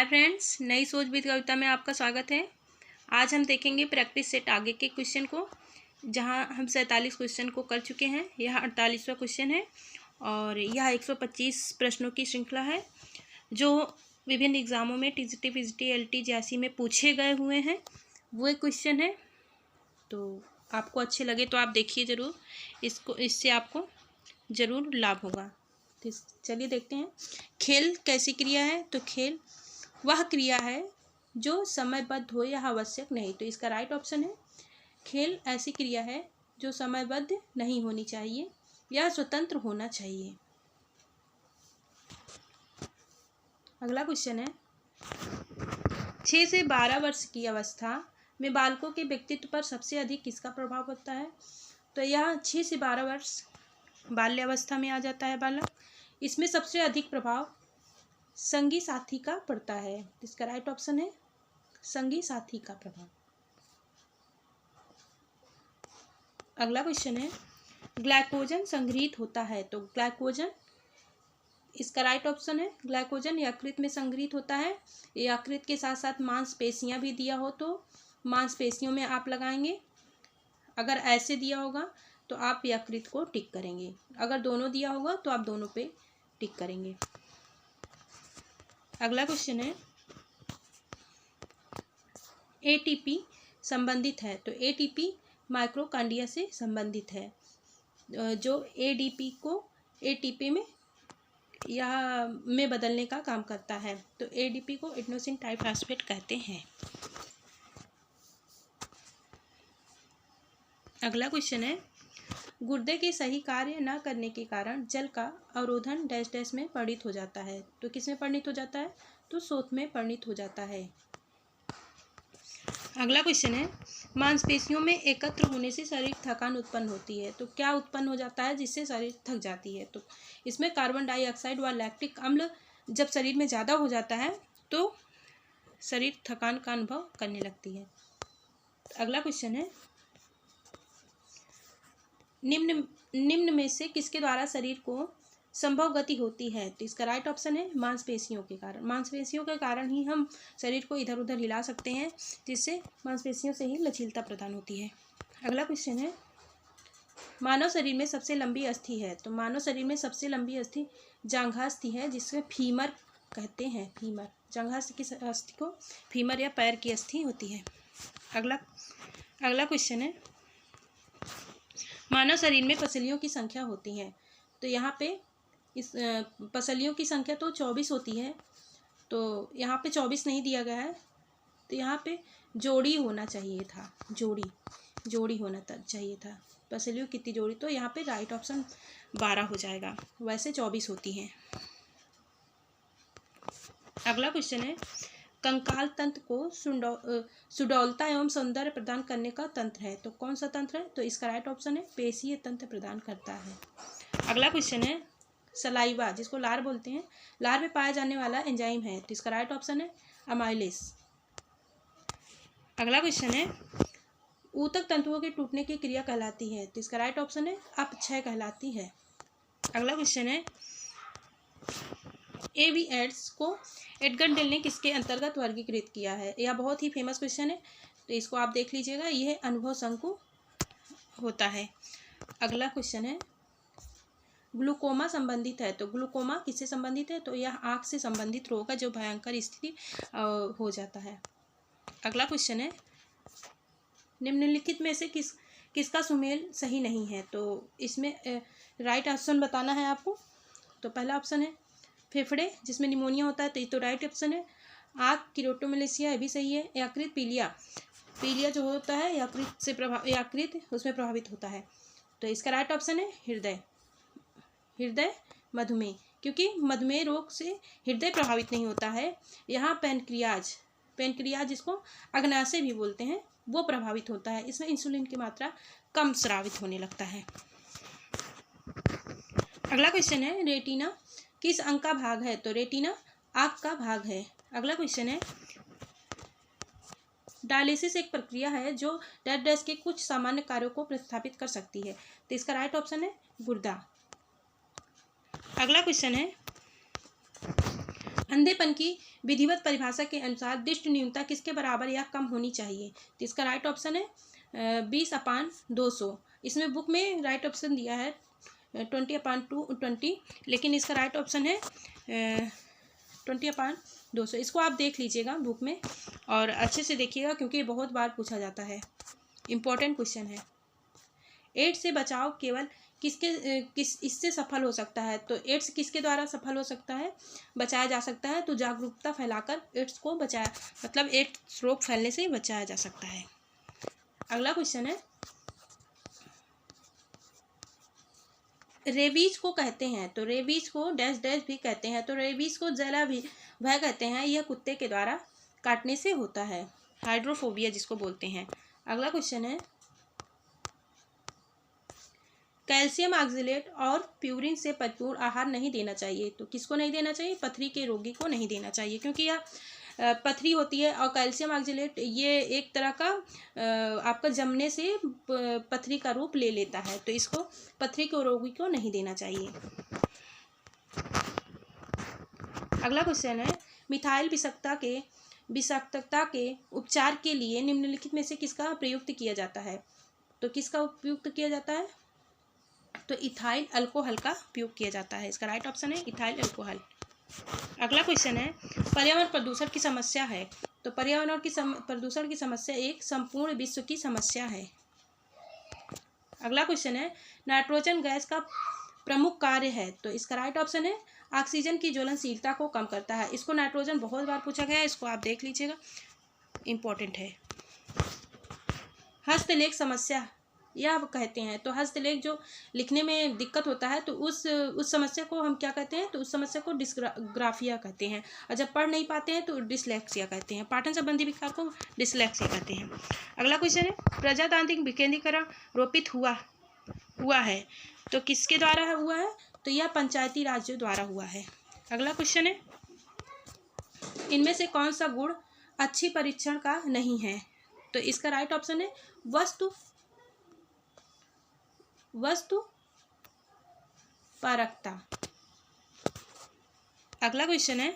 Hi friends, नई सोच with कविता में आपका स्वागत है। आज हम देखेंगे प्रैक्टिस सेट आगे के क्वेश्चन को, जहां हम 47 क्वेश्चन को कर चुके हैं। यह 48वां क्वेश्चन है और यह 125 प्रश्नों की श्रृंखला है जो विभिन्न एग्जामों में टीजीटी, पीजीटी, एलटी, जेईई में पूछे गए हुए हैं। वो एक क्वेश्चन है, तो आपको अच्छे लगे तो आप देखिए ज़रूर इसको, इससे आपको ज़रूर लाभ होगा। तो चलिए देखते हैं। खेल कैसी क्रिया है? तो खेल वह क्रिया है जो समयबद्ध हो या आवश्यक नहीं। तो इसका राइट ऑप्शन है खेल ऐसी क्रिया है जो समयबद्ध नहीं होनी चाहिए या स्वतंत्र होना चाहिए। अगला क्वेश्चन है 6 से 12 वर्ष की अवस्था में बालकों के व्यक्तित्व पर सबसे अधिक किसका प्रभाव होता है? तो यह 6 से 12 वर्ष बाल्यावस्था में आ जाता है बालक। इसमें सबसे अधिक प्रभाव संगी साथी का पड़ता है। इसका राइट ऑप्शन है संगी साथी का प्रभाव। अगला क्वेश्चन है ग्लाइकोजन संग्रहित होता है। तो ग्लाइकोजन, इसका राइट ऑप्शन है ग्लाइकोजन यकृत में संग्रहित होता है। यकृत के साथ साथ मांसपेशियां भी दिया हो तो मांसपेशियों में आप लगाएंगे। अगर ऐसे दिया होगा तो आप यकृत को टिक करेंगे, अगर दोनों दिया होगा तो आप दोनों पे टिक करेंगे। अगला क्वेश्चन है एटीपी संबंधित है। तो एटीपी माइटोकॉन्ड्रिया से संबंधित है, जो एडीपी को एटीपी में बदलने का काम करता है। तो एडीपी को एडेनोसिन ट्राइफॉस्फेट कहते हैं। अगला क्वेश्चन है गुर्दे के सही कार्य न करने के कारण जल का अवरोधन डैश डैश में परिणित हो जाता है। तो किस में परिणित हो जाता है? तो शोथ में परिणित हो जाता है। अगला क्वेश्चन है मांसपेशियों में एकत्र होने से शारीरिक थकान उत्पन्न होती है। तो क्या उत्पन्न हो जाता है जिससे शरीर थक जाती है? तो इसमें कार्बन डाइऑक्साइड व लैक्टिक अम्ल जब शरीर में ज़्यादा हो जाता है तो शरीर थकान का अनुभव करने लगती है। अगला क्वेश्चन है निम्न में से किसके द्वारा शरीर को संभव गति होती है? तो इसका राइट ऑप्शन है मांसपेशियों के कारण। मांसपेशियों के कारण ही हम शरीर को इधर उधर हिला सकते हैं, जिससे मांसपेशियों से ही लचीलता प्रदान होती है। अगला क्वेश्चन है मानव शरीर में सबसे लंबी अस्थि है। तो मानव शरीर में सबसे लंबी अस्थि जांघास्थि है, जिसमें फीमर कहते हैं। फीमर, जांघास्थि की अस्थि को फीमर या पैर की अस्थि होती है। अगला क्वेश्चन है मानव शरीर में पसलियों की संख्या होती है। तो यहाँ पे इस पसलियों की संख्या तो 24 होती है, तो यहाँ पे 24 नहीं दिया गया है, तो यहाँ पे जोड़ी होना चाहिए था। जोड़ी होना चाहिए था। पसलियों कितनी जोड़ी? तो यहाँ पे राइट ऑप्शन 12 हो जाएगा, वैसे 24 होती हैं। अगला क्वेश्चन है कंकाल तंत्र को सुडौलता एवं सौंदर्य प्रदान करने का तंत्र है। तो कौन सा तंत्र है? तो इसका राइट ऑप्शन है पेशीय तंत्र प्रदान करता है। अगला क्वेश्चन है सलाइवा, जिसको लार बोलते हैं, लार में पाया जाने वाला एंजाइम है। तो इसका राइट ऑप्शन है अमाइलेस। अगला क्वेश्चन है ऊतक तंतुओं के टूटने की क्रिया कहलाती है। तो इसका राइट ऑप्शन है अपक्षय कहलाती है। अगला क्वेश्चन है एवी एड्स को एडगर डेल ने किसके अंतर्गत वर्गीकृत किया है? यह बहुत ही फेमस क्वेश्चन है, तो इसको आप देख लीजिएगा। यह अनुभव शंकु होता है। अगला क्वेश्चन है ग्लूकोमा संबंधित है। तो ग्लूकोमा किससे संबंधित है? तो यह आँख से संबंधित रोग है जो भयंकर स्थिति हो जाता है। अगला क्वेश्चन है निम्नलिखित में से किसका सुमेल सही नहीं है? तो इसमें राइट ऑप्शन बताना है आपको। तो पहला ऑप्शन है फेफड़े, जिसमें निमोनिया होता है, तो ये तो राइट ऑप्शन है। आँख किरोटोमेलेसिया, ये भी सही है। यकृत, पीलिया जो होता है यकृत उसमें प्रभावित होता है, तो इसका राइट ऑप्शन है हृदय मधुमेह, क्योंकि मधुमेह रोग से हृदय प्रभावित नहीं होता है। यहाँ पैनक्रियाज जिसको अग्नाशय भी बोलते हैं, वो प्रभावित होता है। इसमें इंसुलिन की मात्रा कम स्रावित होने लगता है। अगला क्वेश्चन है रेटिना किस अंग का भाग है? तो रेटिना आँख का भाग है। अगला क्वेश्चन है डायलिसिस एक प्रक्रिया है जो डैश डैश के कुछ सामान्य कार्यों को प्रतिस्थापित कर सकती है। तो इसका राइट ऑप्शन है गुर्दा। अगला क्वेश्चन है अंधेपन की विधिवत परिभाषा के अनुसार दृष्टि न्यूनता किसके बराबर या कम होनी चाहिए? तो इसका राइट ऑप्शन है 20/200। इसमें बुक में राइट ऑप्शन दिया है 20/220, लेकिन इसका राइट ऑप्शन है 20/200। इसको आप देख लीजिएगा बुक में और अच्छे से देखिएगा, क्योंकि ये बहुत बार पूछा जाता है, इम्पोर्टेंट क्वेश्चन है। एड्स से बचाव केवल इससे सफल हो सकता है? तो एड्स किसके द्वारा सफल हो सकता है, बचाया जा सकता है? तो जागरूकता फैलाकर एड्स को बचाया, मतलब एड्स रोग फैलने से बचाया जा सकता है। अगला क्वेश्चन है, रेबीज को कहते हैं, तो रेबीज को डैश डैश भी कहते हैं, तो रेबीज को जला भी वह कहते हैं, यह कुत्ते के द्वारा काटने से होता है, हाइड्रोफोबिया जिसको बोलते हैं। अगला क्वेश्चन है, कैल्शियम ऑक्जेलेट और प्यूरिन से भरपूर आहार नहीं देना चाहिए? तो किसको नहीं देना चाहिए? पथरी के रोगी को नहीं देना चाहिए, क्योंकि यह पथरी होती है और कैल्शियम ऑक्जेलेट ये एक तरह का आपका जमने से पथरी का रूप ले लेता है, तो इसको पथरी के रोगी को नहीं देना चाहिए। अगला क्वेश्चन है, मिथाइल विषाक्तता के उपचार के लिए निम्नलिखित में से किसका प्रयुक्त किया जाता है? तो किसका उपयुक्त किया जाता है? तो इथाइल अल्कोहल का उपयोग किया जाता है। इसका राइट ऑप्शन है इथाइल अल्कोहल। अगला क्वेश्चन है, पर्यावरण प्रदूषण की समस्या है, तो पर्यावरण की प्रदूषण की समस्या एक संपूर्ण विश्व की समस्या है। अगला क्वेश्चन है, नाइट्रोजन गैस का प्रमुख कार्य है, तो इसका राइट ऑप्शन है ऑक्सीजन की ज्वलनशीलता को कम करता है। इसको नाइट्रोजन बहुत बार पूछा गया है, इसको आप देख लीजिएगा, इम्पोर्टेंट है। हस्तलेख समस्या यह आप कहते हैं, तो हस्तलेख जो लिखने में दिक्कत होता है, तो उस समस्या को हम क्या कहते हैं? तो उस समस्या को डिस्ग्राफिया कहते हैं, और जब पढ़ नहीं पाते हैं तो डिसलेक्सिया कहते हैं। पाठन संबंधी विकार को डिसलेक्सिया कहते हैं। अगला क्वेश्चन है, प्रजातांत्रिक विकेंद्रीकरण रोपित हुआ है, तो किसके द्वारा हुआ है? तो यह पंचायती राज्यों द्वारा हुआ है। अगला क्वेश्चन है, इनमें से कौन सा गुण अच्छी परीक्षण का नहीं है? तो इसका राइट ऑप्शन है वस्तु परकता। अगला क्वेश्चन है,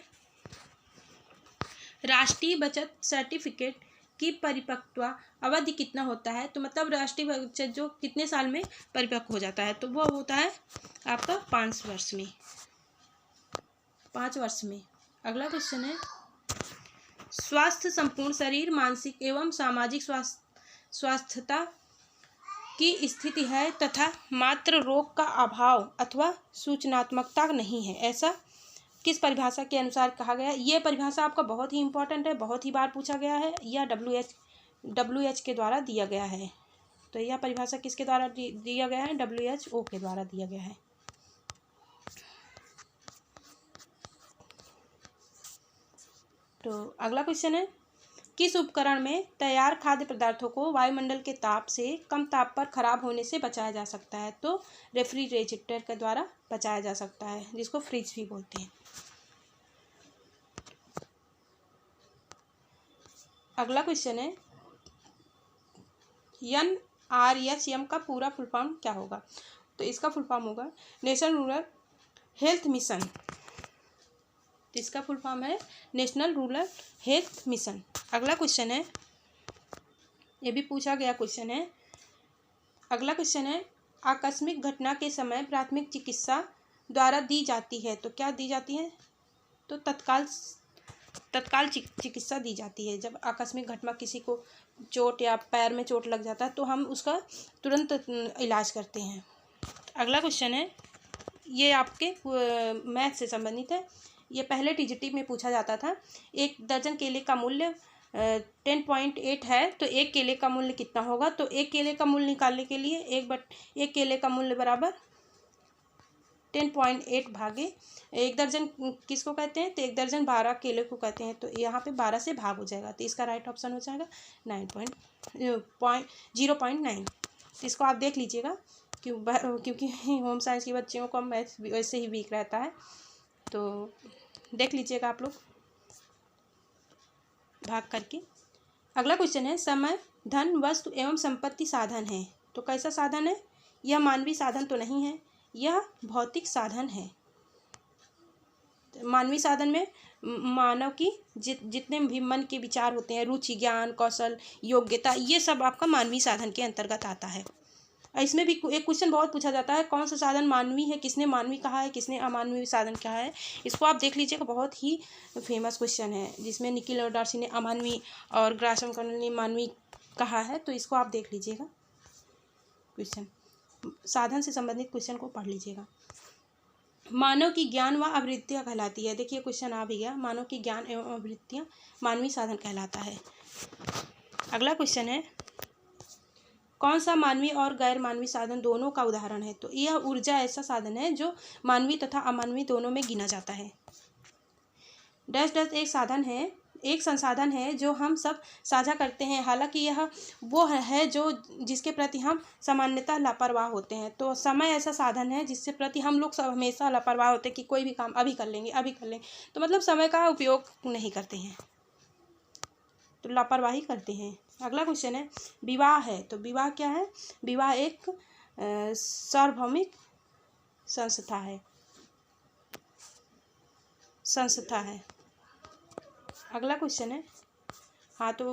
राष्ट्रीय बचत सर्टिफिकेट की परिपक्वता अवधि कितना होता है? तो मतलब राष्ट्रीय बचत जो कितने साल में परिपक्व हो जाता है? तो वो होता है आपका 5 वर्ष में, 5 वर्ष में। अगला क्वेश्चन है, स्वास्थ्य संपूर्ण शरीर, मानसिक एवं सामाजिक स्वास्थ्यता की स्थिति है तथा मात्र रोग का अभाव अथवा सूचनात्मकता नहीं है, ऐसा किस परिभाषा के अनुसार कहा गया है? ये परिभाषा आपका बहुत ही इंपॉर्टेंट है, बहुत ही बार पूछा गया है, यह WHO के द्वारा दिया गया है। तो यह परिभाषा किसके द्वारा दिया गया है? WHO के द्वारा दिया गया है। तो अगला क्वेश्चन है, किस उपकरण में तैयार खाद्य पदार्थों को वायुमंडल के ताप से कम ताप पर खराब होने से बचाया जा सकता है? तो रेफ्रिजरेटर के द्वारा बचाया जा सकता है, जिसको फ्रिज भी बोलते हैं। अगला क्वेश्चन है, NRSM का पूरा फुल फॉर्म क्या होगा? तो इसका फुल फॉर्म होगा नेशनल रूरल हेल्थ मिशन। इसका फुल फॉर्म है नेशनल रूरल हेल्थ मिशन। अगला क्वेश्चन है, ये भी पूछा गया क्वेश्चन है। अगला क्वेश्चन है, आकस्मिक घटना के समय प्राथमिक चिकित्सा द्वारा दी जाती है, तो क्या दी जाती है? तो तत्काल चिकित्सा दी जाती है। जब आकस्मिक घटना, किसी को चोट या पैर में चोट लग जाता है, तो हम उसका तुरंत इलाज करते हैं। अगला क्वेश्चन है, ये आपके मैथ से संबंधित है, ये पहले TGT में पूछा जाता था। 1 दर्जन केले का मूल्य 10.8 है, तो 1 केले का मूल्य कितना होगा? तो 1 केले का मूल्य निकालने के लिए 1 केले का मूल्य बराबर 10.8 भागे 1 दर्जन किसको कहते हैं? तो 1 दर्जन 12 केले को कहते हैं, तो यहाँ पे 12 से भाग हो जाएगा, तो इसका राइट ऑप्शन हो जाएगा 0.9। तो इसको आप देख लीजिएगा, क्योंकि होम साइंस के बच्चों को मैथ वैसे ही वीक रहता है, तो देख लीजिएगा आप लोग भाग करके। अगला क्वेश्चन है, समय धन वस्तु एवं संपत्ति साधन है, तो कैसा साधन है? यह मानवीय साधन तो नहीं है, यह भौतिक साधन है। मानवीय साधन में मानव की जितने भी मन के विचार होते हैं, रुचि, ज्ञान, कौशल, योग्यता, ये सब आपका मानवीय साधन के अंतर्गत आता है। इसमें भी एक क्वेश्चन बहुत पूछा जाता है, कौन सा साधन मानवीय है, किसने मानवीय कहा है, किसने अमानवीय साधन कहा है। इसको आप देख लीजिएगा, बहुत ही फेमस क्वेश्चन है, जिसमें निकिल और डार्सी ने अमानवीय और ग्राशम कर्नल ने मानवीय कहा है। तो इसको आप देख लीजिएगा, क्वेश्चन साधन से संबंधित क्वेश्चन को पढ़ लीजिएगा। मानव की ज्ञान व आवृत्तियाँ कहलाती है। देखिए क्वेश्चन आ भी गया, मानव की ज्ञान एवं आवृत्तियाँ मानवीय साधन कहलाता है। अगला क्वेश्चन है, कौन सा मानवीय और गैर मानवीय साधन दोनों का उदाहरण है। तो यह ऊर्जा ऐसा साधन है जो मानवीय तथा अमानवीय दोनों में गिना जाता है। डैश डैश एक साधन है, एक संसाधन है जो हम सब साझा करते हैं, हालांकि यह वो है जो जिसके प्रति हम सामान्यतः लापरवाह होते हैं। तो समय ऐसा साधन है जिसके प्रति हम लोग सब हमेशा लापरवाह होते हैं कि कोई भी काम अभी कर लेंगे, अभी कर लेंगे, तो मतलब समय का उपयोग नहीं करते हैं, तो लापरवाही करते हैं। अगला क्वेश्चन है, विवाह है। तो विवाह क्या है? विवाह एक सार्वभौमिक संस्था है। अगला क्वेश्चन है, हाँ तो